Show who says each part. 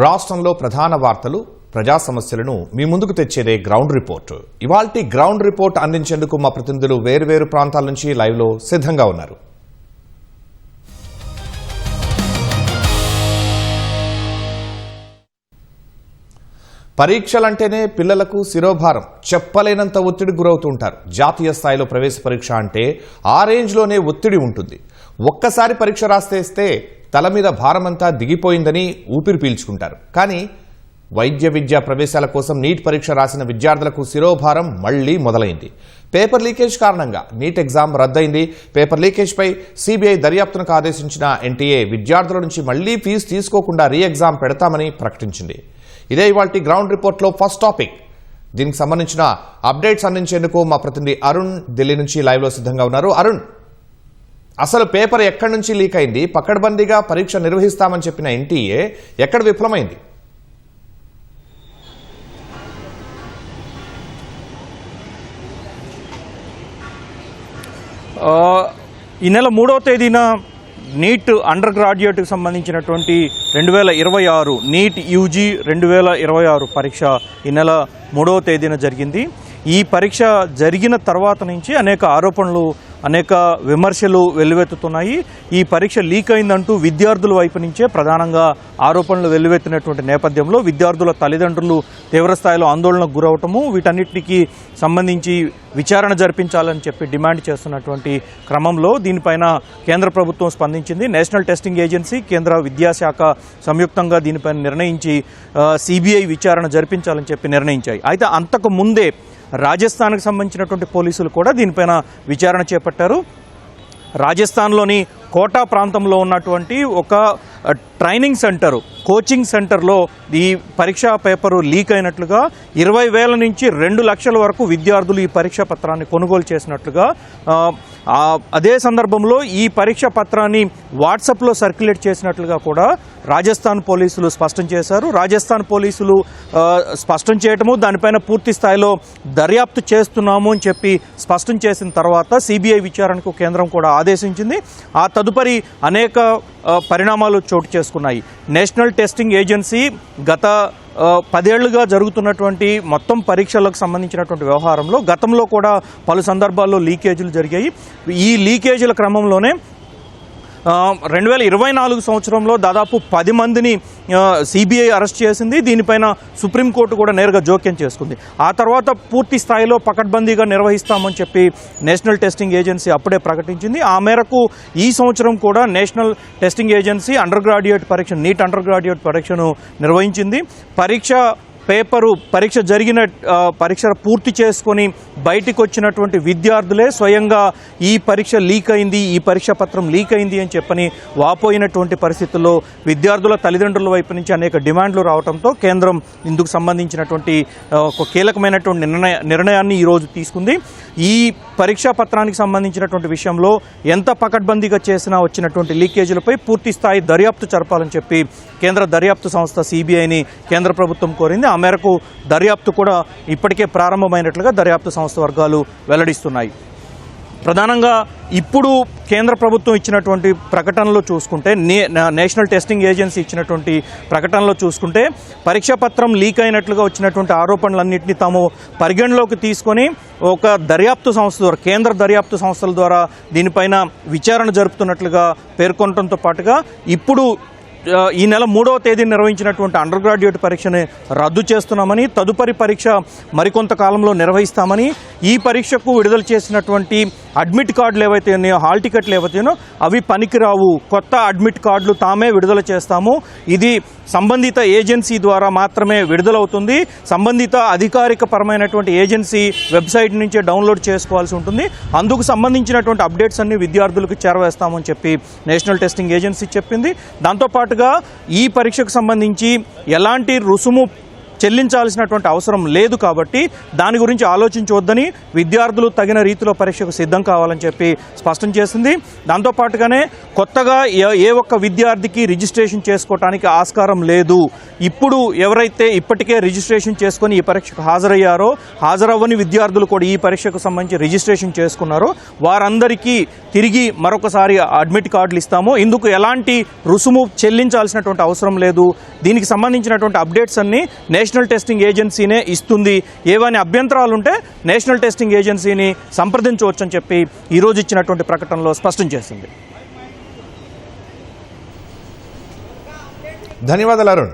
Speaker 1: రాష్ట్రంలో ప్రధాన వార్తలు ప్రజా సమస్యలను మీ ముందుకు తెచ్చేదే గ్రౌండ్ రిపోర్ట్. ఇవాల్టి గ్రౌండ్ రిపోర్ట్ అందించేందుకు మా ప్రతినిధులు వేర్వేరు ప్రాంతాల నుంచి లైవ్ లో సిద్ధంగా ఉన్నారు. పరీక్షలంటేనే పిల్లలకు శిరోభారం, చెప్పలేనంత ఒత్తిడి గురవుతుంటారు. జాతీయ స్థాయిలో ప్రవేశ పరీక్ష అంటే ఆ రేంజ్లోనే ఒత్తిడి ఉంటుంది. ఒక్కసారి పరీక్ష రాస్తే తల మీద భారమంతా దిగిపోయిందని ఊపిరి పీల్చుకుంటారు. కానీ వైద్య విద్యా ప్రవేశాల కోసం నీట్ పరీక్ష రాసిన విద్యార్థులకు శిరోభారం మళ్లీ మొదలైంది. పేపర్ లీకేజ్ కారణంగా నీట్ ఎగ్జామ్ రద్దయింది. పేపర్ లీకేజ్పై సిబిఐ దర్యాప్తునకు ఆదేశించిన ఎన్టీఏ విద్యార్థుల నుంచి మళ్లీ ఫీజు తీసుకోకుండా రీ ఎగ్జామ్ పెడతామని ప్రకటించింది. ఇదే ఇవాల్టి గ్రౌండ్ రిపోర్ట్లో ఫస్ట్ టాపిక్. దీనికి సంబంధించిన అప్డేట్స్ అందించేందుకు మా ప్రతినిధి అరుణ్ ఢిల్లీ నుంచి లైవ్ లో సిద్ధంగా ఉన్నారు. అరుణ్, అసలు పేపర్ ఎక్కడి నుంచి లీక్ అయింది? పకడ్బందీగా పరీక్ష నిర్వహిస్తామని చెప్పిన ఎన్టీఏ ఎక్కడ విఫలమైంది?
Speaker 2: ఈ నెల 3వ తేదీన నీట్ అండర్ గ్రాడ్యుయేట్కి సంబంధించినటువంటి 2026 నీట్ యూజీ 2026 పరీక్ష ఈ నెల 3వ తేదీన జరిగింది. ఈ పరీక్ష జరిగిన తర్వాత నుంచి అనేక ఆరోపణలు, అనేక విమర్శలు వెల్లువెత్తుతున్నాయి. ఈ పరీక్ష లీక్ అయిందంటూ విద్యార్థుల వైపు నుంచే ప్రధానంగా ఆరోపణలు వెల్లువెత్తినటువంటి నేపథ్యంలో విద్యార్థుల తల్లిదండ్రులు తీవ్రస్థాయిలో ఆందోళనకు గురవటము, వీటన్నిటికీ సంబంధించి విచారణ జరిపించాలని చెప్పి డిమాండ్ చేస్తున్నటువంటి క్రమంలో దీనిపైన కేంద్ర ప్రభుత్వం స్పందించింది. నేషనల్ టెస్టింగ్ ఏజెన్సీ, కేంద్ర విద్యాశాఖ సంయుక్తంగా దీనిపైన నిర్ణయించి సిబిఐ విచారణ జరిపించాలని చెప్పి నిర్ణయించాయి. అయితే అంతకు ముందే రాజస్థాన్కి సంబంధించినటువంటి పోలీసులు కూడా దీనిపైన విచారణ చేపట్టారు. రాజస్థాన్లోని కోటా ప్రాంతంలో ఉన్నటువంటి ఒక ట్రైనింగ్ సెంటర్, కోచింగ్ సెంటర్లో ఈ పరీక్షా పేపరు లీక్ అయినట్లుగా 20,000 నుంచి 2 లక్షల వరకు విద్యార్థులు ఈ పరీక్షా పత్రాన్ని కొనుగోలు చేసినట్లుగా, అదే సందర్భంలో ఈ పరీక్షా పత్రాన్ని వాట్సాప్లో సర్క్యులేట్ చేసినట్లుగా కూడా రాజస్థాన్ పోలీసులు స్పష్టం చేశారు. రాజస్థాన్ పోలీసులు స్పష్టం చేయటము, దానిపైన పూర్తి స్థాయిలో దర్యాప్తు చేస్తున్నాము అని చెప్పి స్పష్టం చేసిన తర్వాత సిబిఐ విచారణకు కేంద్రం కూడా ఆదేశించింది. ఆ తదుపరి అనేక పరిణామాలు చోటు చేసుకున్నాయి. నేషనల్ టెస్టింగ్ ఏజెన్సీ గత 10 ఏళ్లుగా జరుగుతున్నటువంటి మొత్తం పరీక్షలకు సంబంధించినటువంటి వ్యవహారంలో గతంలో కూడా పలు సందర్భాల్లో లీకేజీలు జరిగాయి. ఈ లీకేజీల క్రమంలోనే 2024 సంవత్సరంలో దాదాపు 10 మందిని సిబిఐ అరెస్ట్ చేసింది. దీనిపైన సుప్రీంకోర్టు కూడా నేరుగా జోక్యం చేసుకుంది. ఆ తర్వాత పూర్తి స్థాయిలో పకడ్బందీగా నిర్వహిస్తామని చెప్పి నేషనల్ టెస్టింగ్ ఏజెన్సీ అప్పుడే ప్రకటించింది. ఆ మేరకు ఈ సంవత్సరం కూడా national testing agency under graduate పరీక్ష, నీట్ అండర్ గ్రాడ్యుయేట్ పరీక్షను నిర్వహించింది. పరీక్ష జరిగిన పరీక్ష పూర్తి చేసుకొని బయటికి వచ్చినటువంటి విద్యార్థులే స్వయంగా ఈ పరీక్ష లీక్ అయింది, ఈ పరీక్షా పత్రం లీక్ అయింది అని చెప్పని వాపోయినటువంటి పరిస్థితుల్లో విద్యార్థుల తల్లిదండ్రుల వైపు నుంచి అనేక డిమాండ్లు రావడంతో కేంద్రం ఇందుకు సంబంధించినటువంటి ఒక కీలకమైనటువంటి నిర్ణయాన్ని ఈరోజు తీసుకుంది. ఈ పరీక్షా పత్రానికి సంబంధించినటువంటి విషయంలో ఎంత పకడ్బందీగా చేసినా వచ్చినటువంటి లీకేజీలపై పూర్తి స్థాయి దర్యాప్తు జరపాలని చెప్పి కేంద్ర దర్యాప్తు సంస్థ సిబిఐని కేంద్ర ప్రభుత్వం కోరింది. ఆ మేరకు దర్యాప్తు కూడా ఇప్పటికే ప్రారంభమైనట్లుగా దర్యాప్తు సంస్థ వర్గాలు వెల్లడిస్తున్నాయి. ప్రధానంగా ఇప్పుడు కేంద్ర ప్రభుత్వం ఇచ్చినటువంటి ప్రకటనలో చూసుకుంటే, నేషనల్ టెస్టింగ్ ఏజెన్సీ ఇచ్చినటువంటి ప్రకటనలో చూసుకుంటే, పరీక్షా పత్రం లీక్ అయినట్లుగా వచ్చినటువంటి ఆరోపణలన్నింటినీ తాము పరిగణలోకి తీసుకొని ఒక దర్యాప్తు సంస్థ ద్వారా, కేంద్ర దర్యాప్తు సంస్థల ద్వారా దీనిపైన విచారణ జరుపుతున్నట్లుగా పేర్కొనడంతో పాటుగా ఇప్పుడు ఈ నెల 3వ తేదీ నిర్వహించినటువంటి అండర్ గ్రాడ్యుయేట్ పరీక్షని రద్దు చేస్తున్నామని, తదుపరి పరీక్ష మరికొంత కాలంలో నిర్వహిస్తామని, ఈ పరీక్షకు విడుదల చేసినటువంటి అడ్మిట్ కార్డులు ఏవైతే ఉన్నాయో, హాల్ టికెట్లు ఏవైతేనో అవి పనికిరావు, కొత్త అడ్మిట్ కార్డులు తామే విడుదల చేస్తాము, ఇది సంబంధిత ఏజెన్సీ ద్వారా మాత్రమే విడుదలవుతుంది, సంబంధిత అధికారిక పరమైనటువంటి ఏజెన్సీ వెబ్సైట్ నుంచే డౌన్లోడ్ చేసుకోవాల్సి ఉంటుంది, అందుకు సంబంధించినటువంటి అప్డేట్స్ అన్ని విద్యార్థులకు చేరవేస్తామని చెప్పి నేషనల్ టెస్టింగ్ ఏజెన్సీ చెప్పింది. దాంతోపాటుగా ఈ పరీక్షకు సంబంధించి ఎలాంటి రుసుము చెల్లించాల్సినటువంటి అవసరం లేదు కాబట్టి దాని గురించి ఆలోచించవద్దని, విద్యార్థులు తగిన రీతిలో పరీక్షకు సిద్ధం కావాలని చెప్పి స్పష్టం చేసింది. దాంతోపాటుగానే కొత్తగా ఏ ఒక్క విద్యార్థికి రిజిస్ట్రేషన్ చేసుకోవడానికి ఆస్కారం లేదు. ఇప్పుడు ఎవరైతే ఇప్పటికే రిజిస్ట్రేషన్ చేసుకొని ఈ పరీక్షకు హాజరయ్యారో, హాజరవ్వని విద్యార్థులు కూడా ఈ పరీక్షకు సంబంధించి రిజిస్ట్రేషన్ చేసుకున్నారో వారందరికీ తిరిగి మరొకసారి అడ్మిట్ కార్డులు ఇస్తాము. ఇందుకు ఎలాంటి రుసుము చెల్లించాల్సినటువంటి అవసరం లేదు. దీనికి సంబంధించినటువంటి అప్డేట్స్ అన్ని నేషనల్ టెస్టింగ్ ఏజెన్సీనే ఇస్తుంది. ఏవైనా అభ్యంతరాలు ఉంటే నేషనల్ టెస్టింగ్ ఏజెన్సీని సంప్రదించవచ్చు అని చెప్పి ఈరోజు ఇచ్చినటువంటి ప్రకటనలో స్పష్టం చేసింది.
Speaker 1: ధన్యవాదాలు అరుణ్.